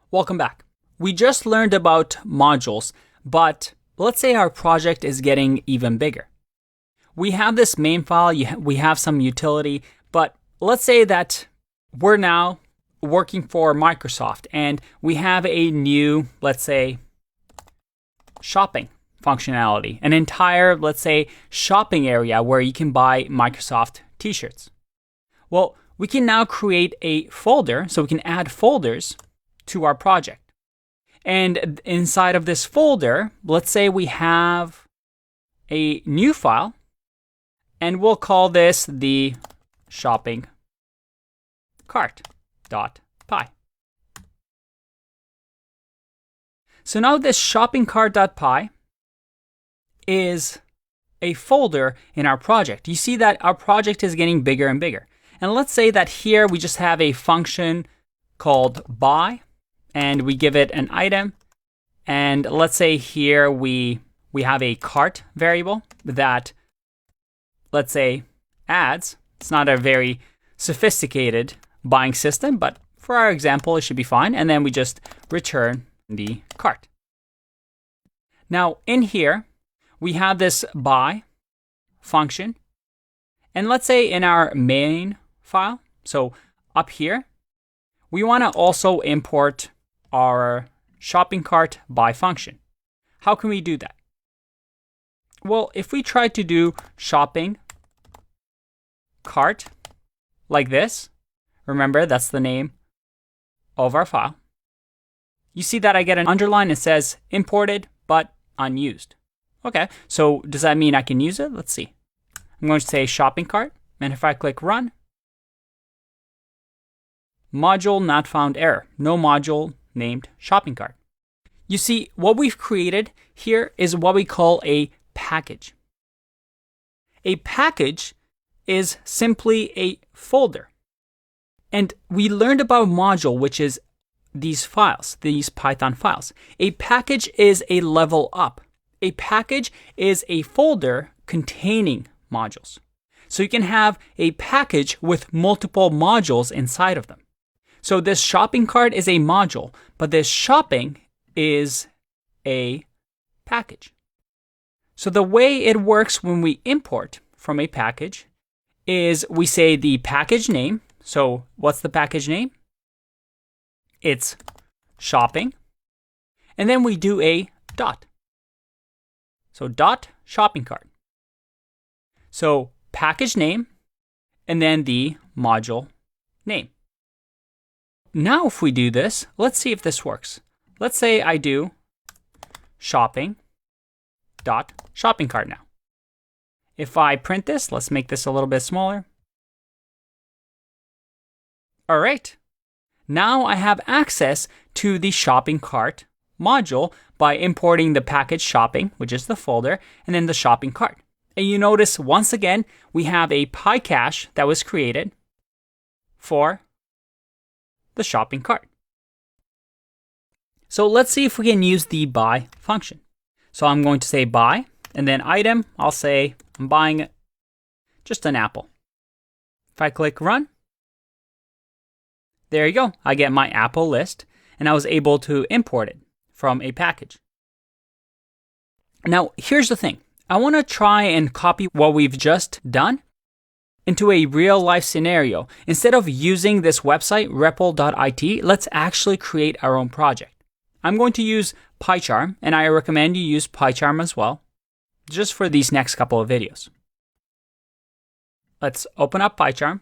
Welcome back. We just learned about modules, but let's say our project is getting even bigger. We have this main file, we have some utility, but let's say that we're now working for Microsoft and we have a new, let's say, shopping functionality, an entire, let's say, shopping area where you can buy Microsoft t-shirts. Well, we can now create a folder, so we can add folders to our project. And inside of this folder, let's say we have a new file, and we'll call this the shopping cart.py. So now this shopping cart.py is a folder in our project. You see that our project is getting bigger and bigger. And let's say that here we just have a function called buy, and we give it an item. And let's say here we have a cart variable that, let's say, adds. It's not a very sophisticated buying system, but for our example, it should be fine. And then we just return the cart. Now in here, we have this buy function. And let's say in our main file, so up here, we want to also import our shopping cart buy function. How can we do that? Well, if we try to do shopping cart like this, remember that's the name of our file, you see that I get an underline that says imported but unused. Okay, so does that mean I can use it? Let's see. I'm going to say shopping cart, and if I click run, module not found error. No module named shopping cart. You see, what we've created here is what we call a package. A package is simply a folder. And we learned about module, which is these files, these Python files. A package is a level up. A package is a folder containing modules. So you can have a package with multiple modules inside of them. So this shopping cart is a module, but this shopping is a package. So the way it works when we import from a package is we say the package name. So what's the package name? It's shopping. And then we do a dot. So dot shopping cart. So package name and then the module name. Now if we do this, let's see if this works. Let's say I do shopping dot shopping cart now. If I print this, let's make this a little bit smaller. All right. Now I have access to the shopping cart module by importing the package shopping, which is the folder, and then the shopping cart. And you notice once again, we have a PyCache that was created for the shopping cart. So let's see if we can use the buy function. So I'm going to say buy, and then item, I'll say I'm buying just an apple. If I click run, there you go. I get my apple list, and I was able to import it from a package. Now, here's the thing. I want to try and copy what we've just done into a real life scenario. Instead of using this website, repl.it, let's actually create our own project. I'm going to use PyCharm, and I recommend you use PyCharm as well, just for these next couple of videos. Let's open up PyCharm,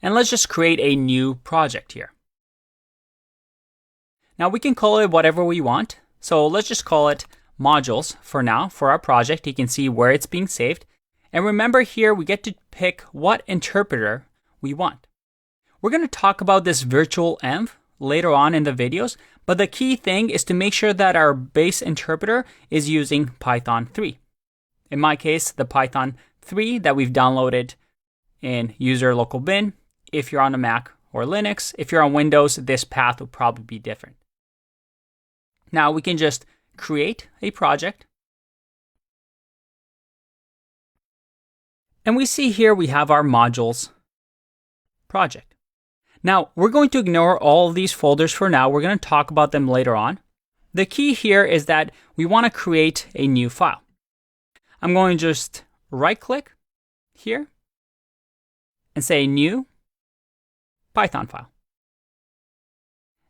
and let's just create a new project here. Now we can call it whatever we want. So let's just call it modules for now for our project. You can see where it's being saved. And remember here, we get to pick what interpreter we want. We're going to talk about this virtual env later on in the videos, but the key thing is to make sure that our base interpreter is using Python 3. In my case, the Python 3 that we've downloaded in user local bin. If you're on a Mac or Linux, if you're on Windows, this path will probably be different. Now we can just create a project. And we see here we have our modules project. Now, we're going to ignore all of these folders for now. We're going to talk about them later on. The key here is that we want to create a new file. I'm going to just right-click here and say New Python file.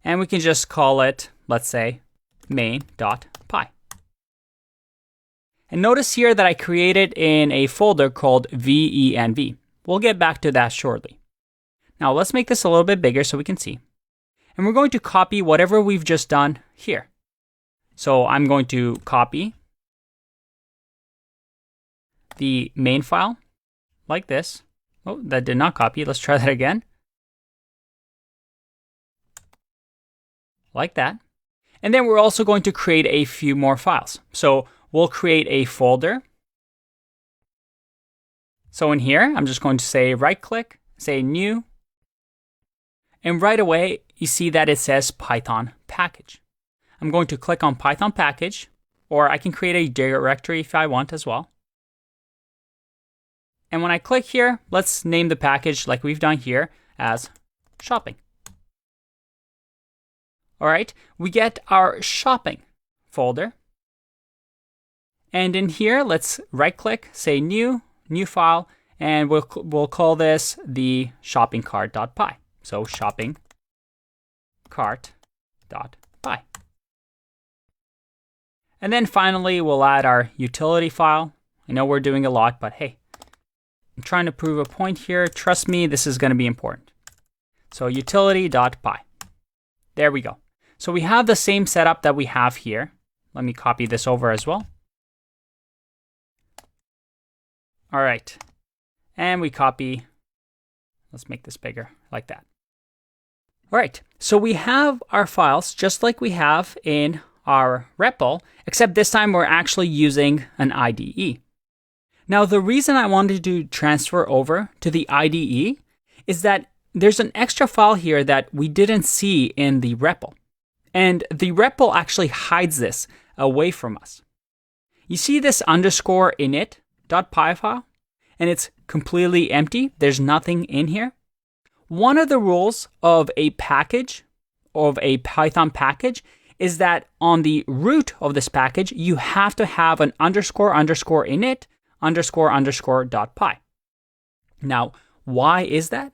And we can just call it, let's say, main.py. And notice here that I created in a folder called venv. We'll get back to that shortly. Now let's make this a little bit bigger so we can see. And we're going to copy whatever we've just done here. So I'm going to copy the main file like this. Oh, that did not copy. Let's try that again. Like that. And then we're also going to create a few more files. So we'll create a folder. So in here, I'm just going to say right-click, say New. And right away, you see that it says Python package. I'm going to click on Python package, or I can create a directory if I want as well. And when I click here, let's name the package like we've done here as shopping. All right, we get our shopping folder. And in here, let's right-click, say New file, and we'll call this the shopping cart.py. So shopping cart.py. And then finally, we'll add our utility file. I know we're doing a lot, but hey, I'm trying to prove a point here. Trust me, this is going to be important. So utility.py. There we go. So we have the same setup that we have here. Let me copy this over as well. All right. And we copy. Let's make this bigger like that. All right. So we have our files just like we have in our REPL, except this time we're actually using an IDE. Now, the reason I wanted to transfer over to the IDE is that there's an extra file here that we didn't see in the REPL. And the REPL actually hides this away from us. You see this underscore init.py file? And it's completely empty. There's nothing in here. One of the rules of a package, of a Python package, is that on the root of this package, you have to have an underscore init __.py. Now, why is that?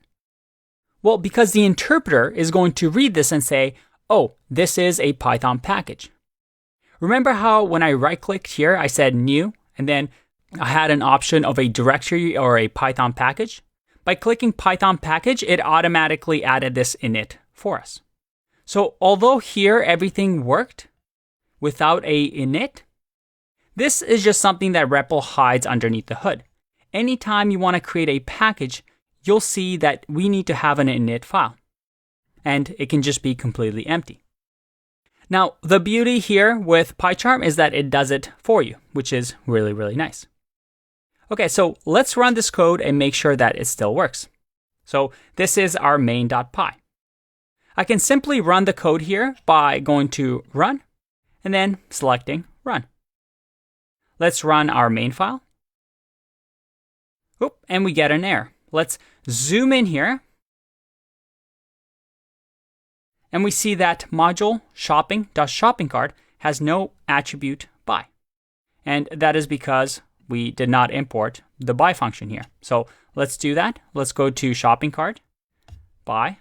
Well, because the interpreter is going to read this and say, oh, this is a Python package. Remember how when I right-clicked here, I said New, and then I had an option of a directory or a Python package? By clicking Python package, it automatically added this init for us. So although here everything worked without a init, this is just something that REPL hides underneath the hood. Anytime you want to create a package, you'll see that we need to have an init file. And it can just be completely empty. Now, the beauty here with PyCharm is that it does it for you, which is really, really nice. Okay, so let's run this code and make sure that it still works. So this is our main.py. I can simply run the code here by going to run and then selecting run. Let's run our main file. Oop, and we get an error. Let's zoom in here. And we see that module shopping.shoppingcart has no attribute by. And that is because we did not import the by function here. So let's do that. Let's go to shopping cart, by.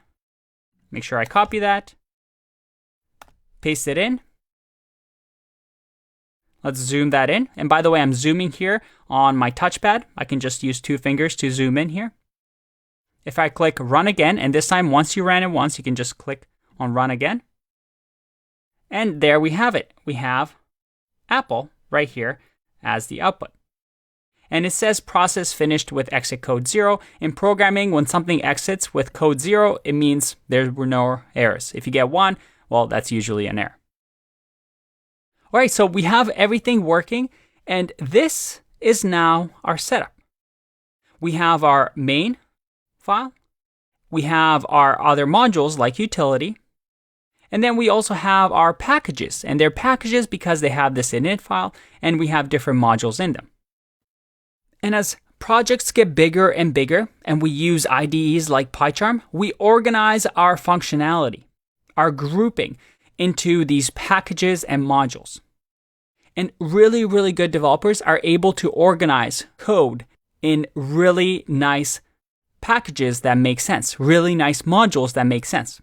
Make sure I copy that. Paste it in. Let's zoom that in. And by the way, I'm zooming here on my touchpad. I can just use 2 fingers to zoom in here. If I click run again, and this time once you ran it once, you can just click on run again. And there we have it. We have Apple right here as the output. And it says process finished with exit code 0. In programming, when something exits with code 0, it means there were no errors. If you get 1, well, that's usually an error. All right, so we have everything working, and this is now our setup. We have our main file. We have our other modules like utility. And then we also have our packages, and they're packages because they have this init file, and we have different modules in them. And as projects get bigger and bigger and we use IDEs like PyCharm, we organize our functionality, our grouping into these packages and modules. And really, really good developers are able to organize code in really nice packages that make sense, really nice modules that make sense.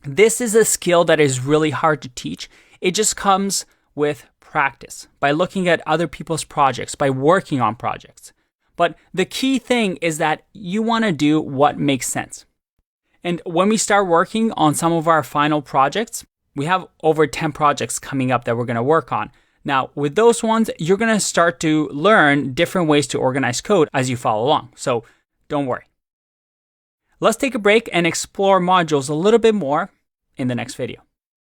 This is a skill that is really hard to teach. It just comes with practice, by looking at other people's projects, by working on projects. But the key thing is that you want to do what makes sense. And when we start working on some of our final projects, we have over 10 projects coming up that we're going to work on. Now, with those ones, you're going to start to learn different ways to organize code as you follow along. So don't worry. Let's take a break and explore modules a little bit more in the next video.